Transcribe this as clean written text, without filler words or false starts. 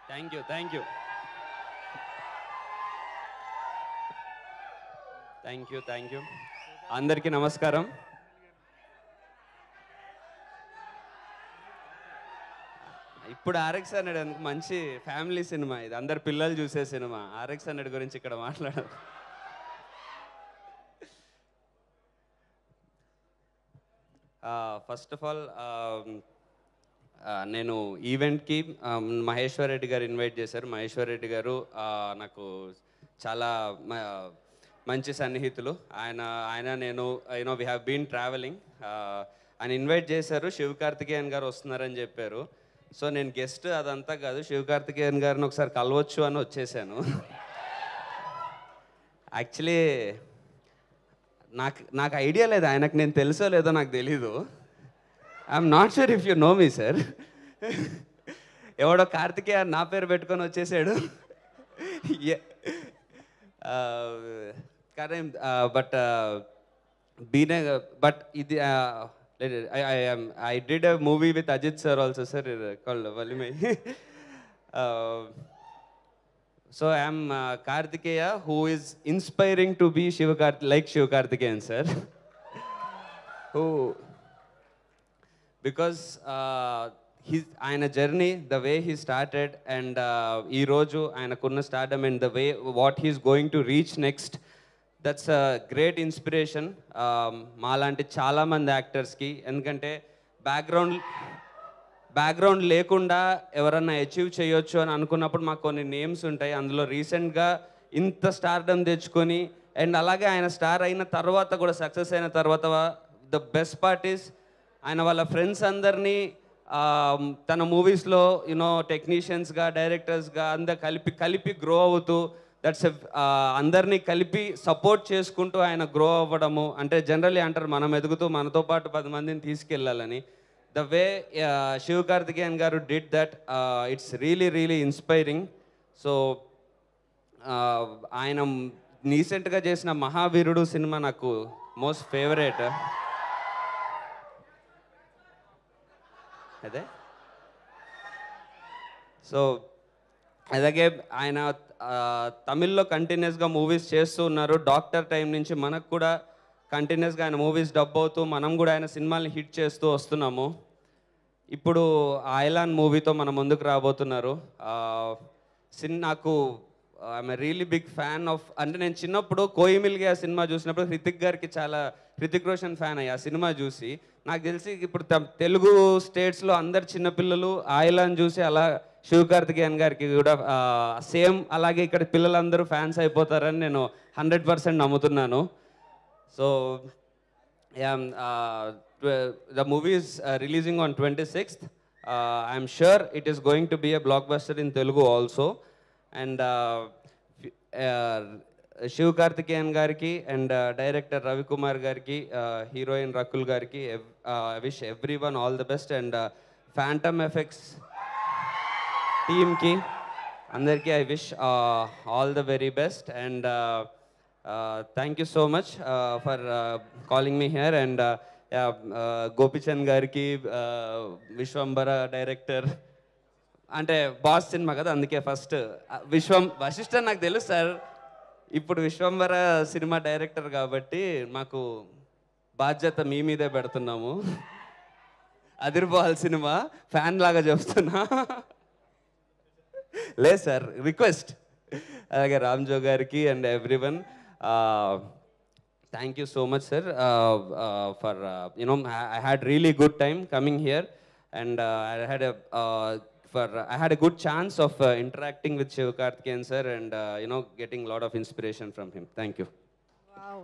Thank you thank you thank you thank you అందరికీ నమస్కారం. ఇప్పుడు ఆర్ఎక్స్ హండ్రెడ్ ఎందుకు మంచి ఫ్యామిలీ సినిమా, ఇది అందరు పిల్లలు చూసే సినిమా. ఆర్ఎక్స్ హండ్రెడ్ గురించి ఇక్కడ మాట్లాడదు. ఫస్ట్ ఆఫ్ ఆల్ నేను ఈవెంట్కి మహేశ్వర్ రెడ్డి గారు ఇన్వైట్ చేశారు. మహేశ్వర్ రెడ్డి గారు నాకు చాలా మంచి సన్నిహితులు. ఆయన నేను వి హ్యావ్ బీన్ ట్రావెలింగ్. ఆయన ఇన్వైట్ చేశారు, శివకార్తికేయన్ గారు వస్తున్నారని చెప్పారు. సో నేను గెస్ట్ అదంతా కాదు, శివకార్తికేయన్ గారిని ఒకసారి కలవచ్చు అని వచ్చేసాను. యాక్చువల్లీ నాకు ఐడియా లేదు, ఆయనకు నేను తెలుసో లేదో నాకు తెలీదు. I'm not sure if you know me sir. ఎవడో కార్తికేయ నా పేరు పెట్టుకొని వచ్చేసాడు. కానీ బట్ ఇది I did a movie with Ajit sir also, sir, called Valimai. So I am Kartikeya, who is inspiring to be like Shivakarthikeyan sir. Who, because ఆయన journey, the way he started, and ఈ రోజు ఆయనకున్న stardom and the way what he is going to reach next, that's a great inspiration మాలాంటి చాలామంది యాక్టర్స్కి. ఎందుకంటే background లేకుండా ఎవరన్నా achieve చేయొచ్చు అని అనుకున్నప్పుడు మాకు కొన్ని నేమ్స్ ఉంటాయి. అందులో రీసెంట్గా ఇంత స్టార్డమ్ తెచ్చుకొని, అండ్ అలాగే ఆయన స్టార్ అయిన తర్వాత కూడా, సక్సెస్ అయిన తర్వాత, ద బెస్ట్ పార్ట్ ఈస్ ఆయన వాళ్ళ ఫ్రెండ్స్ అందరినీ తన మూవీస్లో టెక్నీషియన్స్గా, డైరెక్టర్స్గా అందరు కలిపి గ్రో అవుతూ, దట్స్ అందరినీ కలిపి సపోర్ట్ చేసుకుంటూ ఆయన గ్రో అవ్వడము. అంటే జనరల్లీ అంటారు మనం ఎదుగుతూ మనతో పాటు 10 మందిని తీసుకెళ్ళాలని. ద వే శివకార్తికేయన్ గారు did that, it's really inspiring. So ఆయన రీసెంట్గా చేసిన మహావీరుడు సినిమా నాకు మోస్ట్ ఫేవరెట్. అదే సో అలాగే ఆయన తమిళ్లో కంటిన్యూస్గా మూవీస్ చేస్తూ ఉన్నారు. డాక్టర్ టైం నుంచి మనకు కూడా కంటిన్యూస్గా ఆయన మూవీస్ డబ్ అవుతూ, మనం కూడా ఆయన సినిమాల్ని హిట్ చేస్తూ వస్తున్నాము. ఇప్పుడు ఐలాన్ మూవీతో మన ముందుకు రాబోతున్నారు. నాకు I'm really big fan of, అంటే నేను చిన్నప్పుడు కోయిమిల్గా సినిమా చూసినప్పుడు హృతిక్ రోషన్ ఫ్యాన్ అయ్యి ఆ సినిమా చూసి. నాకు తెలిసి ఇప్పుడు తెలుగు స్టేట్స్లో అందరు చిన్నపిల్లలు ఐలాన్ చూసి అలా శివకార్తికేయన్ గారికి కూడా సేమ్ అలాగే ఇక్కడ పిల్లలందరూ ఫ్యాన్స్ అయిపోతారని నేను 100% నమ్ముతున్నాను. So the movie is releasing on 26th. I'm sure it is going to be a blockbuster in Telugu also. And Sivakarthikeyan గారికి అండ్ డైరెక్టర్ రవికుమార్ గారికి, హీరోయిన్ రకుల్ గారికి wish everyone all the best. And phantom effects టీమ్కి అందరికీ I wish all the very best. And thank you so much for calling me here. And Gopichand గారికి, Vishwambhara director, అంటే boss సినిమా కదా అందుకే ఫస్ట్ వశిష్ఠ నాకు తెలుసు సార్. ఇప్పుడు విశ్వంబర సినిమా డైరెక్టర్ కాబట్టి మాకు బాధ్యత మీ మీదే పెడుతున్నాము. అదిరిపోవాలి సినిమా, ఫ్యాన్ లాగా చెప్తున్నా. లేదు సార్, రిక్వెస్ట్. అలాగే రామ్జో గారికి and everyone, thank you so much sir for I had really good time coming here, and I had a good chance of interacting with Shivakarthikeyan sir, and getting a lot of inspiration from him. Thank you. Wow.